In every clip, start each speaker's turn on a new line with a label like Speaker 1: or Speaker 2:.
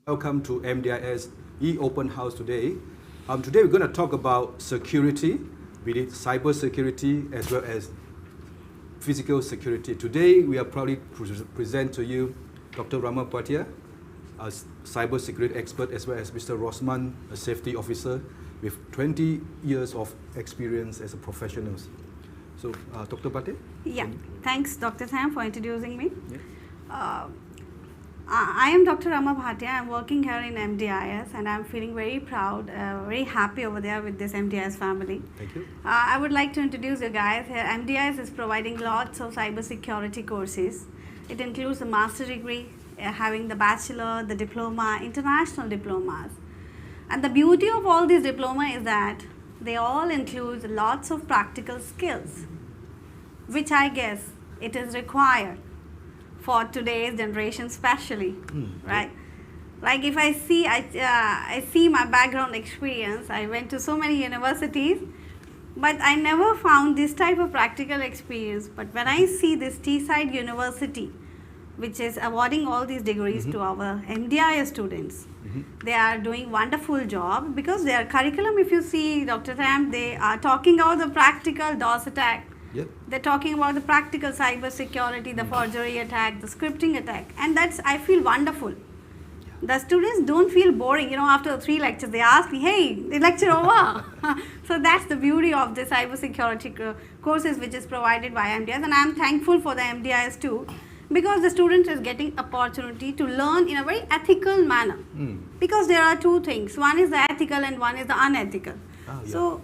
Speaker 1: Welcome to MDIS e-Open House today. Today we're going to talk about security, be it cyber security as well as physical security. Today we are proudly present to you Dr. Rama Bhatia, a cyber security expert, as well as Mr. Rosman, a safety officer with 20 years of experience as a professional. So, Dr. Bhatia?
Speaker 2: Yeah, thanks Dr. Sam for introducing me.
Speaker 1: Yeah.
Speaker 2: I am Dr. Rama Bhatia. I'm working here in MDIS and I'm feeling very proud, very happy over there with this MDIS family.
Speaker 1: Thank you.
Speaker 2: I would like to introduce you guys here. MDIS is providing lots of cybersecurity courses. It includes the master degree, having the bachelor, the diploma, international diplomas. And the beauty of all these diplomas is that they all include lots of practical skills, which I guess it is required for today's generation especially, right? Like if I see my background experience, I went to so many universities, but I never found this type of practical experience. But when I see this Teesside University, which is awarding all these degrees to our MDIS students, they are doing wonderful job because their curriculum, if you see, Dr. Sam, they are talking about the practical DOS attack.
Speaker 1: Yep.
Speaker 2: They're talking about the practical cyber security, the forgery attack, the scripting attack, and that's, I feel wonderful. The students don't feel boring, after 3 lectures, they ask me, hey, the lecture over. So that's the beauty of the cyber security courses which is provided by MDIS, and I'm thankful for the MDIS too, because the student is getting opportunity to learn in a very ethical manner. Because there are 2 things, one is the ethical and one is the unethical. So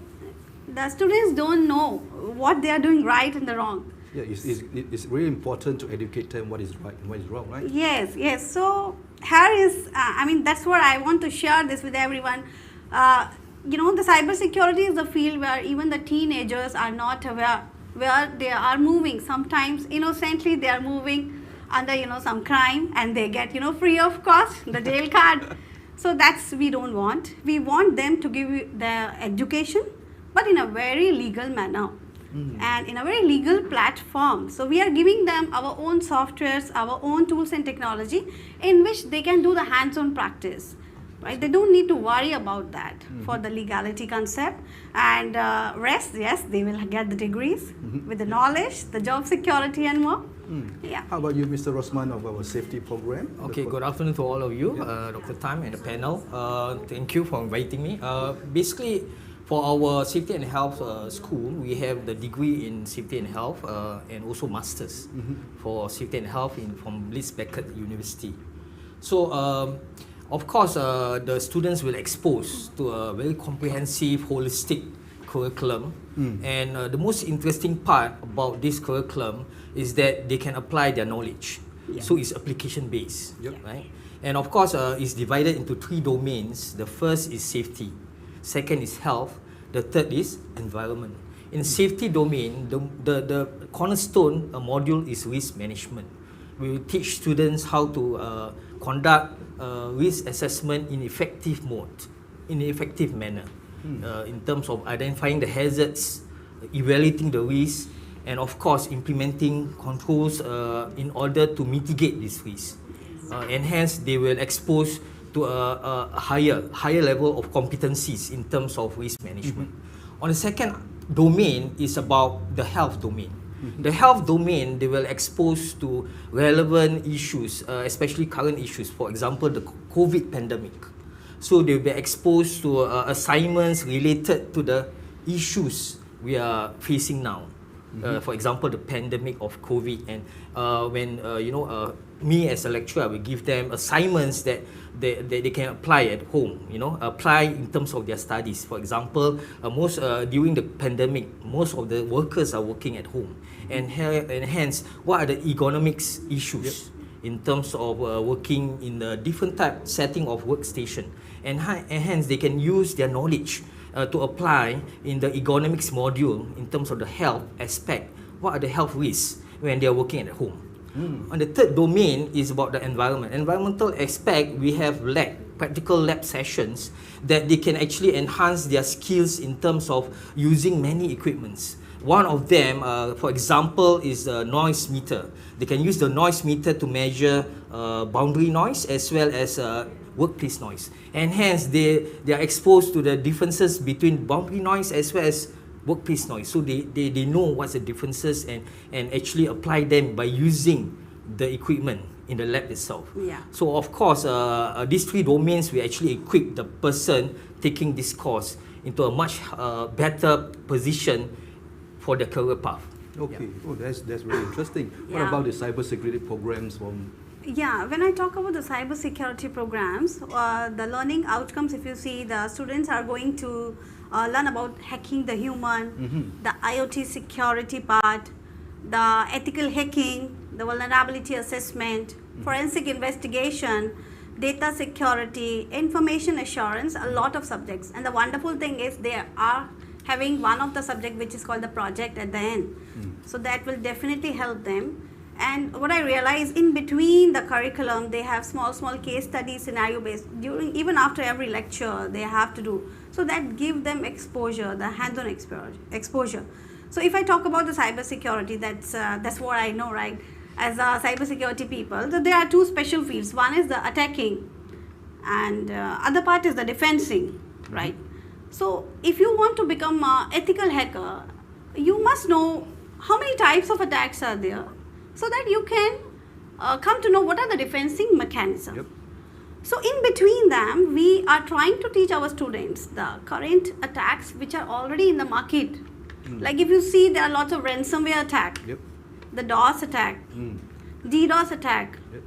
Speaker 2: the students don't know what they are doing right and the wrong.
Speaker 1: Yeah, it's really important to educate them what is right and what is wrong, right?
Speaker 2: Yes, yes. So here is, that's what I want to share this with everyone. The cybersecurity is the field where even the teenagers are not aware where they are moving. Sometimes innocently they are moving under some crime and they get free of cost the jail card. So that's we don't want. We want them to give you their education, but in a very legal manner and in a very legal platform. So we are giving them our own softwares, our own tools and technology in which they can do the hands-on practice. Right? They don't need to worry about that for the legality concept, and rest, yes, they will get the degrees with the knowledge, the job security and more. Yeah.
Speaker 1: How about you, Mr. Rosman, of our safety program?
Speaker 3: Okay, good afternoon to all of you, Dr. Tam and the panel. Thank you for inviting me. Basically, for our safety and health school, we have the degree in safety and health and also masters for safety and health from Bliss Beckett University. So, of course, the students will expose to a very comprehensive, holistic curriculum. And the most interesting part about this curriculum is that they can apply their knowledge. So it's application based, right? And of course, it's divided into 3 domains. The first is safety, second is health, the third is environment. In safety domain, the cornerstone module is risk management. We will teach students how to conduct risk assessment in effective manner, in terms of identifying the hazards, evaluating the risk, and of course implementing controls in order to mitigate this risk. And hence they will expose to a higher level of competencies in terms of risk management. On the second domain is about the health domain. The health domain, they will expose to relevant issues, especially current issues, for example, the COVID pandemic. So they will be exposed to assignments related to the issues we are facing now. For example, the pandemic of COVID, and when me as a lecturer will give them assignments that they can apply at home, apply in terms of their studies. For example, during the pandemic, most of the workers are working at home, and hence, what are the ergonomics issues in terms of working in a different type setting of workstation, and hence they can use their knowledge to apply in the ergonomics module in terms of the health aspect. What are the health risks when they are working at home? And the third domain is about the environment. Environmental aspect, we have practical lab sessions that they can actually enhance their skills in terms of using many equipments. One of them, for example, is the noise meter. They can use the noise meter to measure boundary noise as well as workplace noise. And hence, they are exposed to the differences between boundary noise as well as workplace noise. So they know what's the differences and actually apply them by using the equipment in the lab itself.
Speaker 2: Yeah.
Speaker 3: So of course, these three domains will actually equip the person taking this course into a much better position for their career path.
Speaker 1: Okay. Oh, that's very interesting. What
Speaker 2: Yeah.
Speaker 1: about the cybersecurity programs from?
Speaker 2: Yeah, when I talk about the cybersecurity programs, the learning outcomes, if you see, the students are going to learn about hacking the human, the IoT security part, the ethical hacking, the vulnerability assessment, forensic investigation, data security, information assurance, a lot of subjects. And the wonderful thing is they are having one of the subject which is called the project at the end. So that will definitely help them. And what I realize, in between the curriculum, they have small case studies, scenario based. During, even after every lecture, they have to do. So that give them exposure, the hands-on exposure. So if I talk about the cybersecurity, that's what I know, right? As a cybersecurity people, so there are two special fields. One is the attacking, and other part is the defensing, right? So if you want to become an ethical hacker, you must know how many types of attacks are there, so that you can come to know what are the defensing mechanisms.
Speaker 1: Yep.
Speaker 2: So in between them, we are trying to teach our students the current attacks which are already in the market. Like if you see, there are lots of ransomware attack,
Speaker 1: Yep.
Speaker 2: the DOS attack, DDoS attack,
Speaker 1: Yep.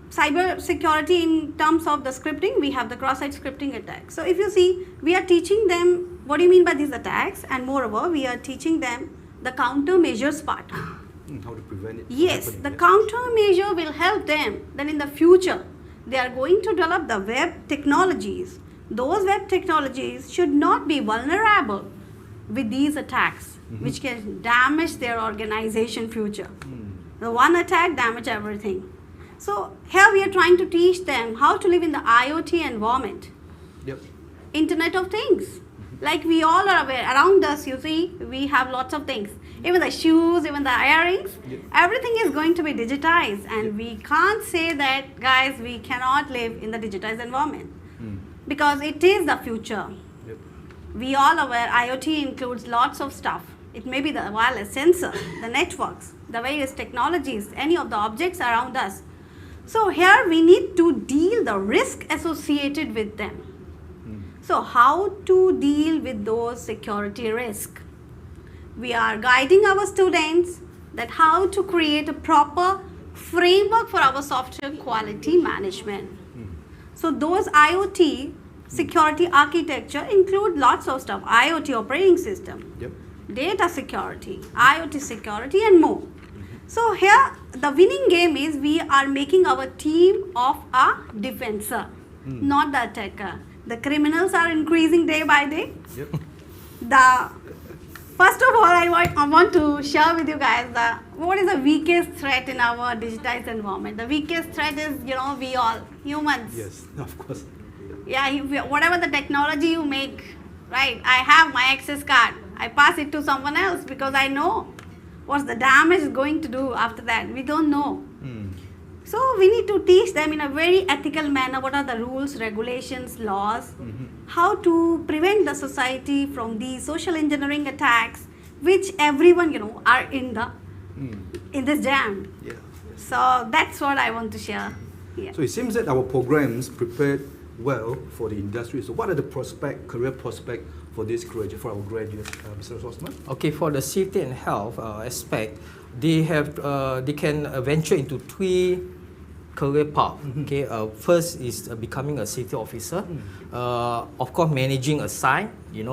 Speaker 2: cyber security in terms of the scripting, we have the cross-site scripting attack. So if you see, we are teaching them what do you mean by these attacks, and moreover, we are teaching them the countermeasures part.
Speaker 1: How to prevent it? from
Speaker 2: Yes,
Speaker 1: happening,
Speaker 2: the
Speaker 1: yeah.
Speaker 2: countermeasure will help them. Then in the future, they are going to develop the web technologies. Those web technologies should not be vulnerable with these attacks, which can damage their organization future. The one attack damage everything. So here we are trying to teach them how to live in the IoT environment,
Speaker 1: Yep.
Speaker 2: Internet of Things. Like we all are aware, around us, you see, we have lots of things. Even the shoes, even the earrings,
Speaker 1: Yep.
Speaker 2: everything is going to be digitized. And
Speaker 1: Yep.
Speaker 2: we can't say that, guys, we cannot live in the digitized environment. Because it is the future.
Speaker 1: Yep.
Speaker 2: We all aware IoT includes lots of stuff. It may be the wireless sensor, the networks, the various technologies, any of the objects around us. So here we need to deal the risk associated with them. So how to deal with those security risks? We are guiding our students that how to create a proper framework for our software quality management. So those IoT security architecture include lots of stuff. IoT operating system,
Speaker 1: Yep.
Speaker 2: data security, IoT security, and more. So here the winning game is we are making our team of a defensor, not the attacker. The criminals are increasing day by day.
Speaker 1: Yep.
Speaker 2: First of all, I want to share with you guys what is the weakest threat in our digitized environment. The weakest threat is, we all, humans.
Speaker 1: Yes. Of course.
Speaker 2: Yeah, whatever the technology you make, right? I have my access card. I pass it to someone else because I know what's the damage is going to do after that. We don't know. So we need to teach them in a very ethical manner what are the rules, regulations, laws, how to prevent the society from these social engineering attacks, which everyone are in this jam.
Speaker 1: Yeah.
Speaker 2: So that's what I want to share. Yeah.
Speaker 1: So it seems that our programs prepared well for the industry. So what are the career prospect for this graduate, for our graduates, Mr. Osman?
Speaker 3: Okay, for the safety and health aspect, they can venture into three career paths. Okay, first is becoming a safety officer. Of course, managing a site, and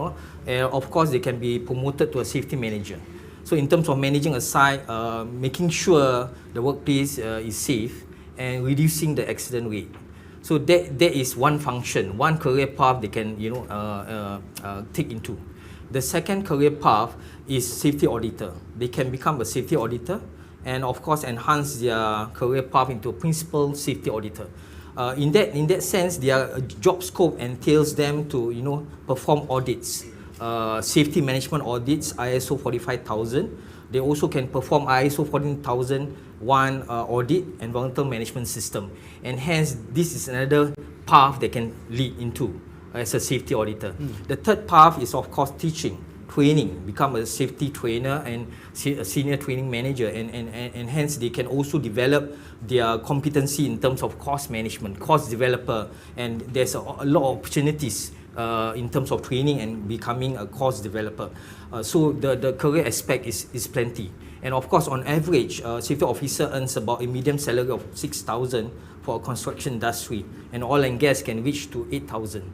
Speaker 3: of course they can be promoted to a safety manager. So in terms of managing a site, making sure the workplace is safe and reducing the accident rate. So that is one function, one career path they can take into. The second career path is safety auditor. They can become a safety auditor and of course enhance their career path into a principal safety auditor. In that sense, their job scope entails them to perform audits safety management audits, ISO 45000. They also can perform ISO 14001 audit, environmental management system. And hence, this is another path they can lead into as a safety auditor. The third path is, of course, teaching, training, become a safety trainer and a senior training manager, and hence they can also develop their competency in terms of course management, course developer, and there's a lot of opportunities in terms of training and becoming a course developer. So the career aspect is plenty. And of course, on average, safety officer earns about a medium salary of 6,000 for a construction industry, and oil and gas can reach to 8,000.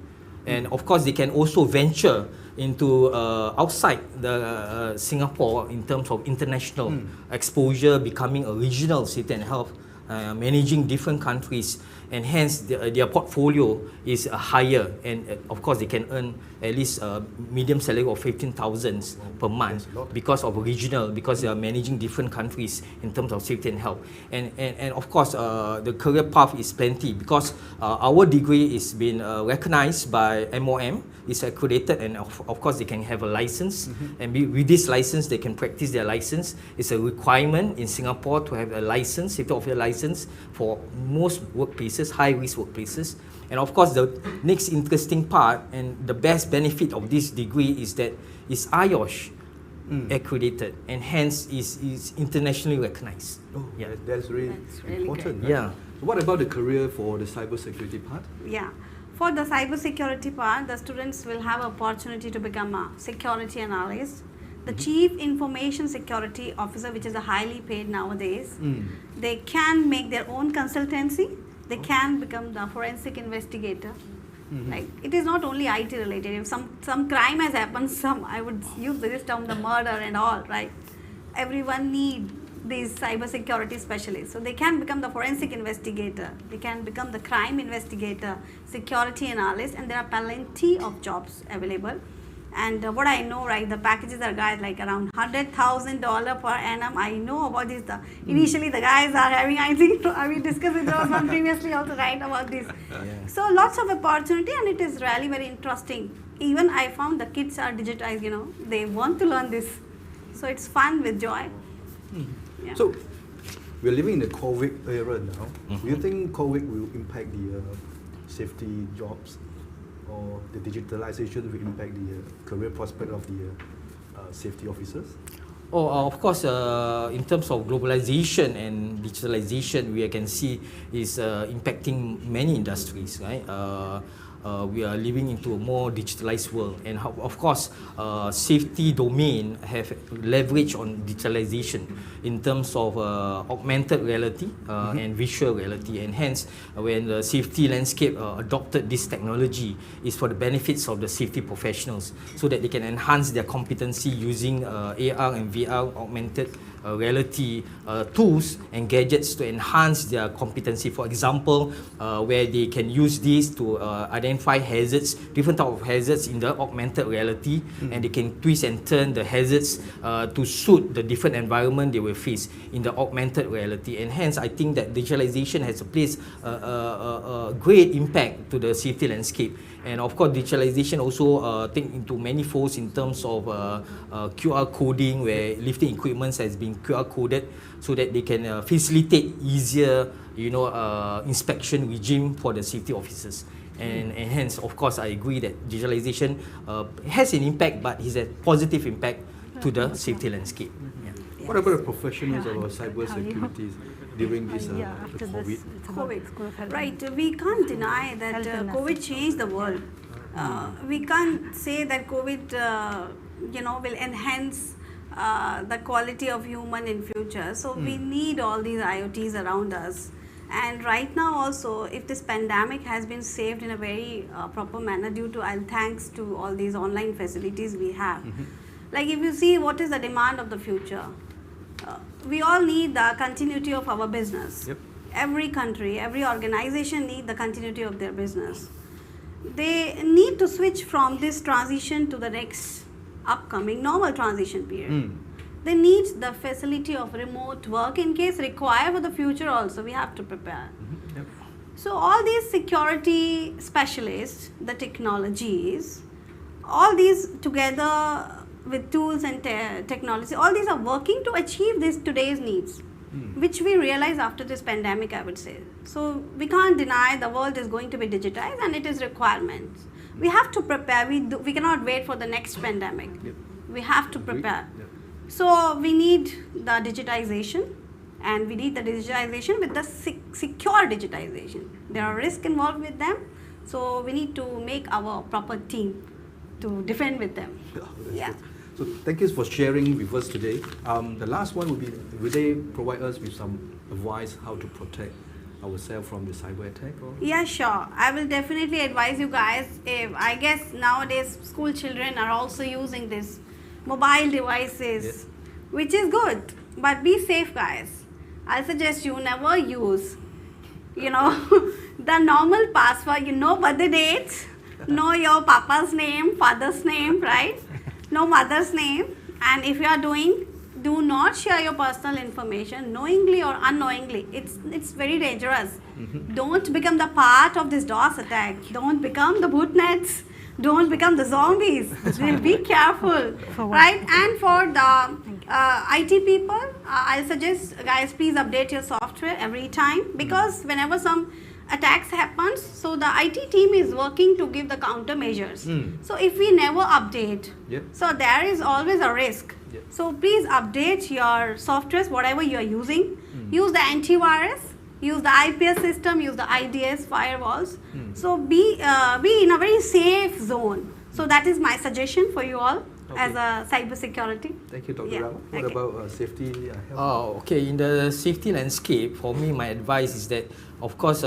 Speaker 3: And of course, they can also venture into outside the Singapore in terms of international exposure, becoming a regional safety and health, managing different countries, and hence their portfolio is higher, and of course they can earn at least a medium salary of 15,000 per month because of regional, because they are managing different countries in terms of safety and health. And of course the career path is plenty because our degree is been recognized by MOM, is accredited, and of course they can have a license, and with this license they can practice their license. It's a requirement in Singapore to have a license, safety officer license, for most workplaces, high risk workplaces. And of course the next interesting part and the best benefit of this degree is that it's IOSH accredited, and hence is internationally recognized.
Speaker 1: Oh, yeah, that's really important.
Speaker 2: Great.
Speaker 1: Right?
Speaker 3: Yeah.
Speaker 1: So what about the career for the cybersecurity part?
Speaker 2: Yeah. For the cybersecurity part, the students will have opportunity to become a security analyst, the chief information security officer, which is a highly paid nowadays. They can make their own consultancy. They can become the forensic investigator. Like, it is not only IT related. If some crime has happened, I would use this term, the murder and all, right? Everyone need these cybersecurity specialists. So they can become the forensic investigator, they can become the crime investigator, security analyst, and there are plenty of jobs available. And what I know, right, the packages are, guys, like around $100,000 per annum. I know about this. Initially the guys are having, I think, we discussed with Rosman previously also, right, about this. So lots of opportunity, and it is really very interesting. Even I found the kids are digitized, you know, they want to learn this. So it's fun with joy. Yeah.
Speaker 1: So we're living in the COVID era now. Do you think COVID will impact the safety jobs, or the digitalization will impact the career prospect of the safety officers?
Speaker 3: Of course, in terms of globalization and digitalization, we can see is impacting many industries, right? We are living into a more digitalized world, and of course safety domain have leverage on digitalization in terms of augmented reality and visual reality, and hence when the safety landscape adopted this technology is for the benefits of the safety professionals, so that they can enhance their competency using AR and VR augmented reality tools and gadgets to enhance their competency. For example, where they can use this to identify hazards, different type of hazards in the augmented reality, and they can twist and turn the hazards to suit the different environment they will face in the augmented reality. And hence, I think that digitalization has placed a great impact to the safety landscape. And of course, digitalization also take into many folds in terms of QR coding, where lifting equipment has been QR coded so that they can facilitate easier, inspection regime for the safety officers. And hence, of course, I agree that digitalization has an impact, but it's a positive impact to the safety landscape.
Speaker 1: What about the professionals of cybersecurity during this COVID?
Speaker 2: Right, we can't deny that COVID changed the world. We can't say that COVID, will enhance the quality of human in future. So we need all these IoTs around us. And right now also, if this pandemic has been saved in a very proper manner due to, and thanks to all these online facilities we have. Like, if you see what is the demand of the future, we all need the continuity of our business.
Speaker 1: Yep.
Speaker 2: Every country, every organization need the continuity of their business. They need to switch from this transition to the next upcoming normal transition period. They need the facility of remote work in case required for the future also. We have to prepare.
Speaker 1: Yep.
Speaker 2: So all these security specialists, the technologies, all these together with tools and technology, all these are working to achieve this today's needs, which we realize after this pandemic, I would say. So we can't deny the world is going to be digitized and it is requirements. We have to prepare. We cannot wait for the next pandemic.
Speaker 1: Yep.
Speaker 2: We have to prepare.
Speaker 1: Yep.
Speaker 2: So we need the digitization, and we need the digitization with the secure digitization. There are risks involved with them, so we need to make our proper team to defend with them. Yeah.
Speaker 1: So thank you for sharing with us today. The last one would be, will they provide us with some advice how to protect ourselves from the cyber attack? Or?
Speaker 2: Yeah, sure. I will definitely advise you guys. I guess nowadays school children are also using this mobile devices,
Speaker 1: Yes.
Speaker 2: which is good. But be safe, guys. I suggest you never use, the normal password. You know birthday dates, know your papa's name, father's name, right? No mother's name. And if you are do not share your personal information knowingly or unknowingly. It's very dangerous. Don't become the part of this DOS attack. Don't become the bootnets. Don't become the zombies. Be careful, right? And for the IT people, I suggest, guys, please update your software every time, because whenever some attacks happens, so the IT team is working to give the countermeasures. So if we never update, so there is always a risk. So please update your softwares, whatever you are using. Use the antivirus, use the IPS system, use the IDS firewalls. So be in a very safe zone. So that is my suggestion for you all as a cyber security.
Speaker 1: Thank you, Dr. Rama. What about safety?
Speaker 3: Okay, in the safety landscape, for me, my advice is that, of course,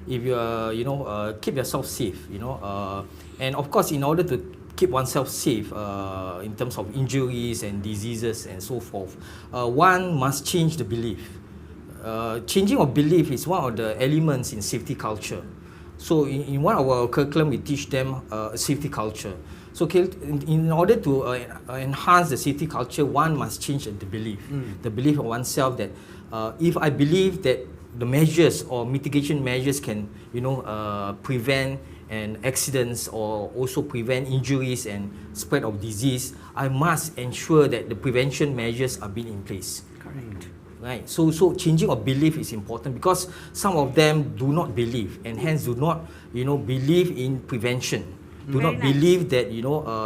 Speaker 3: if you keep yourself safe, and of course, in order to keep oneself safe in terms of injuries and diseases and so forth, one must change the belief. Changing of belief is one of the elements in safety culture. So in one of our curriculum, we teach them safety culture. So in order to enhance the safety culture, one must change the belief. The belief of oneself that if I believe that the measures or mitigation measures can, prevent accidents or also prevent injuries and spread of disease, I must ensure that the prevention measures are being in place.
Speaker 1: Correct.
Speaker 3: Right. So changing of belief is important, because some of them do not believe and hence do not, believe in prevention. Do not believe that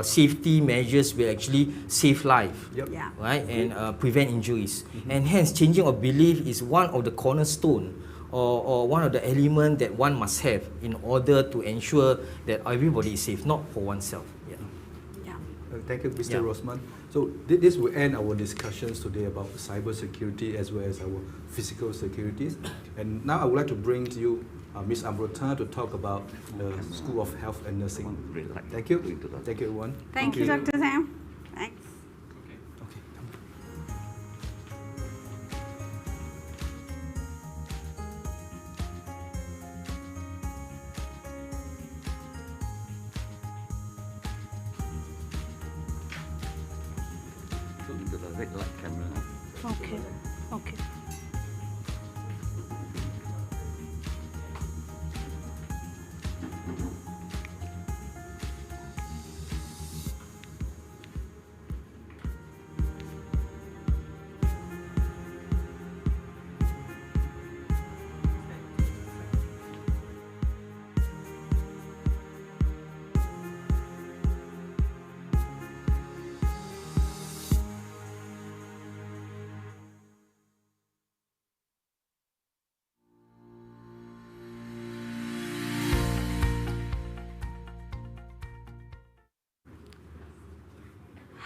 Speaker 3: safety measures will actually save life, right, and prevent injuries. And hence, changing of belief is one of the cornerstone or one of the elements that one must have in order to ensure that everybody is safe, not for oneself.
Speaker 1: Thank you, Mr. Rosman. So this will end our discussions today about cyber security as well as our physical securities. And now I would like to bring to you Ms. Amrita to talk about the School of Health and Nursing. Thank you. Thank you, everyone.
Speaker 2: Thank you, Dr. Sam. Thanks.
Speaker 4: So into the red light camera.
Speaker 2: Okay. Okay.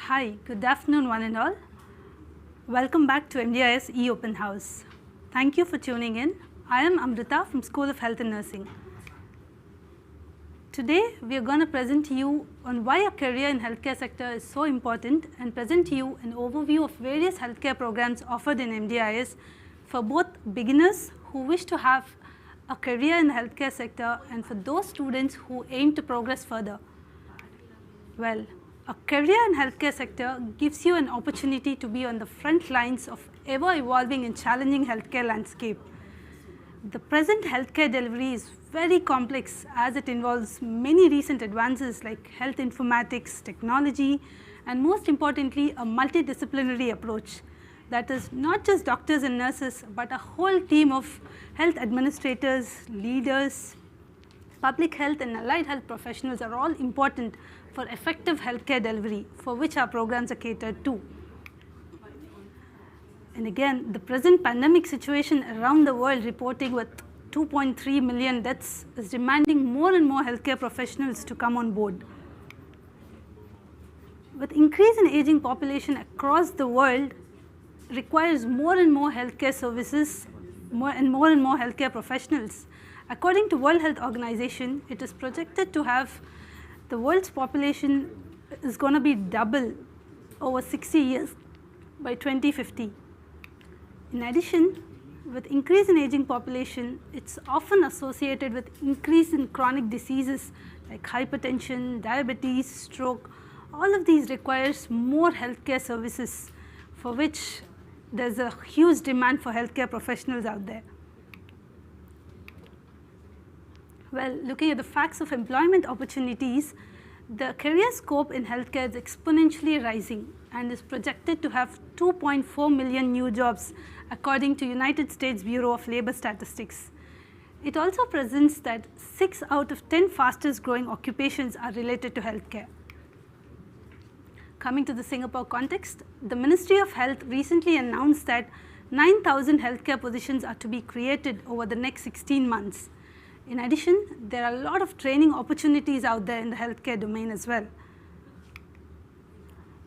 Speaker 5: Hi, good afternoon one and all. Welcome back to MDIS e-Open House. Thank you for tuning in. I am Amrita from School of Health and Nursing. Today we are going to present to you on why a career in healthcare sector is so important and present to you an overview of various healthcare programs offered in MDIS for both beginners who wish to have a career in the healthcare sector and for those students who aim to progress further. Well, a career in healthcare sector gives you an opportunity to be on the front lines of ever-evolving and challenging healthcare landscape. The present healthcare delivery is very complex as it involves many recent advances like health informatics, technology, and most importantly, a multidisciplinary approach. That is not just doctors and nurses, but a whole team of health administrators, leaders, public health and allied health professionals are all important for effective healthcare delivery, for which our programs are catered to. And again, the present pandemic situation around the world, reporting with 2.3 million deaths, is demanding more and more healthcare professionals to come on board. With increase in aging population across the world, requires more and more healthcare services, more healthcare professionals. According to World Health Organization, it is projected to have the world's population is going to be double over 60 years by 2050. In addition, with increase in aging population, it's often associated with increase in chronic diseases like hypertension, diabetes, stroke. All of these requires more healthcare services, for which there's a huge demand for healthcare professionals out there. Well, looking at the facts of employment opportunities, the career scope in healthcare is exponentially rising and is projected to have 2.4 million new jobs according to United States Bureau of Labor Statistics. It also presents that 6 out of 10 fastest growing occupations are related to healthcare. Coming to the Singapore context, the Ministry of Health recently announced that 9,000 healthcare positions are to be created over the next 16 months. In addition, there are a lot of training opportunities out there in the healthcare domain as well.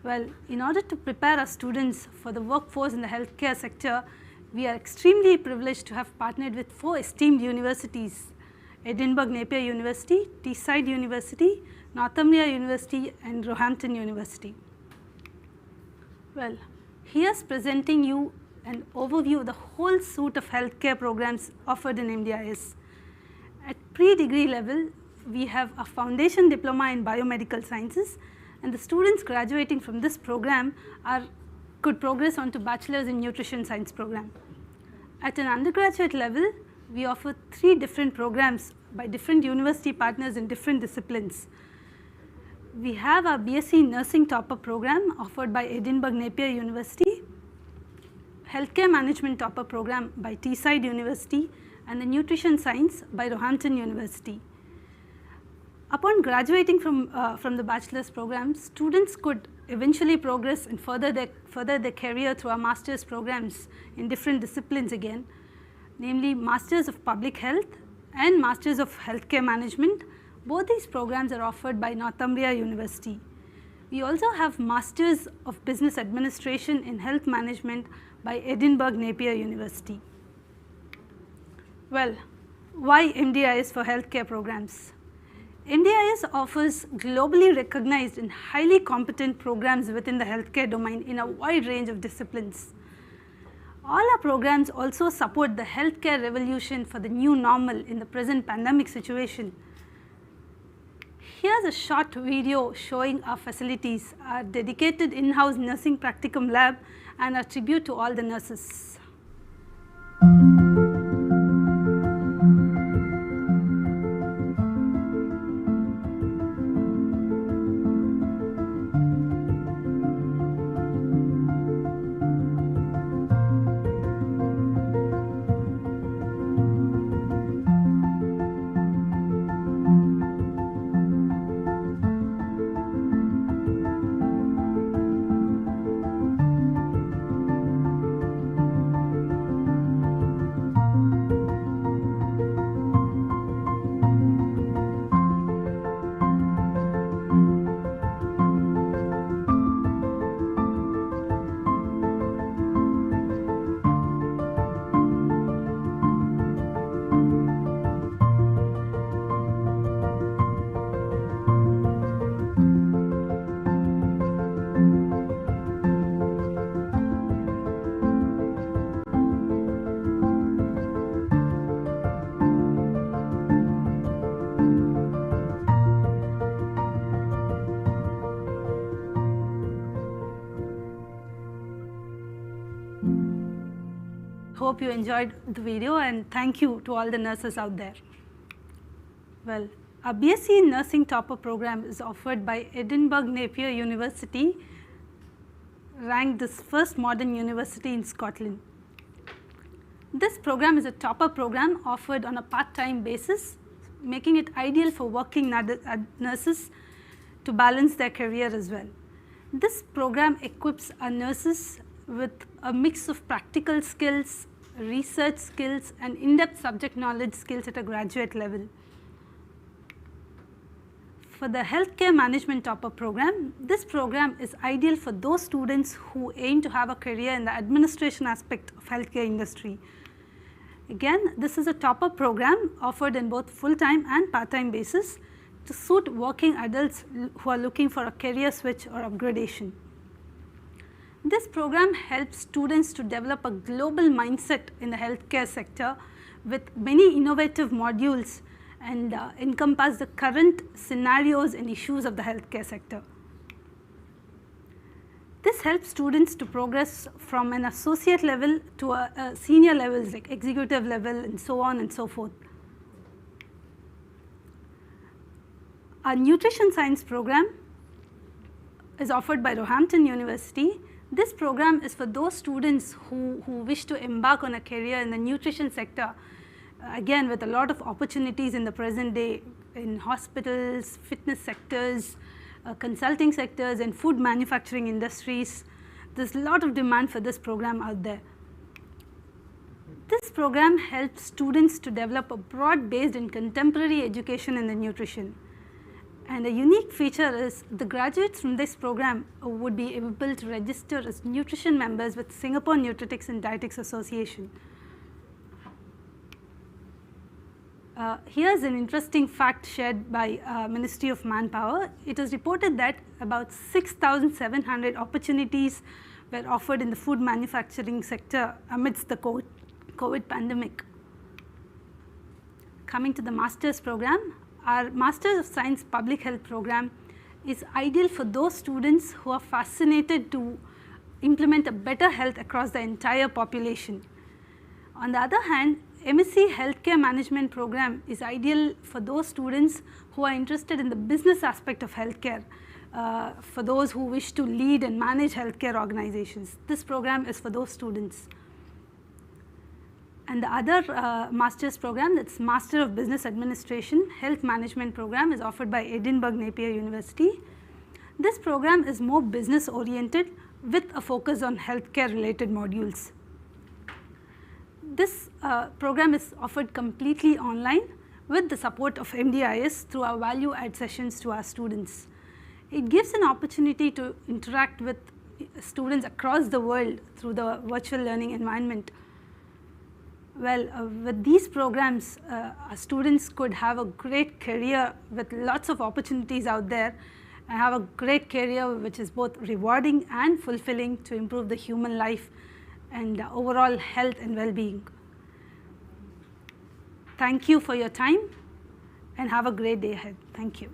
Speaker 5: Well, in order to prepare our students for the workforce in the healthcare sector, we are extremely privileged to have partnered with 4 esteemed universities: Edinburgh Napier University, Teesside University, Northumbria University, and Roehampton University. Well, here's presenting you an overview of the whole suite of healthcare programs offered in MDIS. At pre-degree level, we have a foundation diploma in biomedical sciences, and the students graduating from this program could progress on to bachelor's in nutrition science program. At an undergraduate level, we offer 3 different programs by different university partners in different disciplines. We have our BSc Nursing Topper program offered by Edinburgh Napier University, Healthcare Management Topper program by Teesside University, and the Nutrition Science by Roehampton University. Upon graduating from the bachelor's program, students could eventually progress and further their career through our master's programs in different disciplines again, namely Masters of Public Health and Masters of Healthcare Management. Both these programs are offered by Northumbria University. We also have Masters of Business Administration in Health Management by Edinburgh Napier University. Well, why MDIS for healthcare programs? MDIS offers globally recognized and highly competent programs within the healthcare domain in a wide range of disciplines. All our programs also support the healthcare revolution for the new normal in the present pandemic situation. Here's a short video showing our facilities, our dedicated in-house nursing practicum lab, and a tribute to all the nurses. Hope you enjoyed the video, and thank you to all the nurses out there. Well, a BSc in Nursing Topper program is offered by Edinburgh Napier University, ranked the first modern university in Scotland. This program is a topper program offered on a part-time basis, making it ideal for working nurses to balance their career as well. This program equips our nurses with a mix of practical skills, research skills, and in-depth subject knowledge skills at a graduate level. For the Healthcare Management Topper program, this program is ideal for those students who aim to have a career in the administration aspect of healthcare industry. Again, this is a topper program offered in both full-time and part-time basis to suit working adults who are looking for a career switch or upgradation. This program helps students to develop a global mindset in the healthcare sector with many innovative modules and encompass the current scenarios and issues of the healthcare sector. This helps students to progress from an associate level to a senior levels like executive level and so on and so forth. Our nutrition science program is offered by Roehampton University. This program is for those students who wish to embark on a career in the nutrition sector, again with a lot of opportunities in the present day in hospitals, fitness sectors, consulting sectors, and food manufacturing industries. There's a lot of demand for this program out there. This program helps students to develop a broad-based and contemporary education in the nutrition. And a unique feature is the graduates from this program would be able to register as nutrition members with Singapore Nutritics and Dietetics Association. Here's an interesting fact shared by Ministry of Manpower. It is reported that about 6,700 opportunities were offered in the food manufacturing sector amidst the COVID pandemic. Coming to the master's program, our Masters of Science Public Health program is ideal for those students who are fascinated to implement a better health across the entire population. On the other hand, MSc Healthcare Management program is ideal for those students who are interested in the business aspect of healthcare, for those who wish to lead and manage healthcare organizations. This program is for those students. And the other master's program, that's Master of Business Administration Health Management program, is offered by Edinburgh Napier University. This program is more business oriented with a focus on healthcare related modules. This program is offered completely online with the support of MDIS through our value add sessions to our students. It gives an opportunity to interact with students across the world through the virtual learning environment. Well, with these programs, our students could have a great career with lots of opportunities out there and have a great career which is both rewarding and fulfilling to improve the human life and overall health and well-being. Thank you for your time and have a great day ahead. Thank you.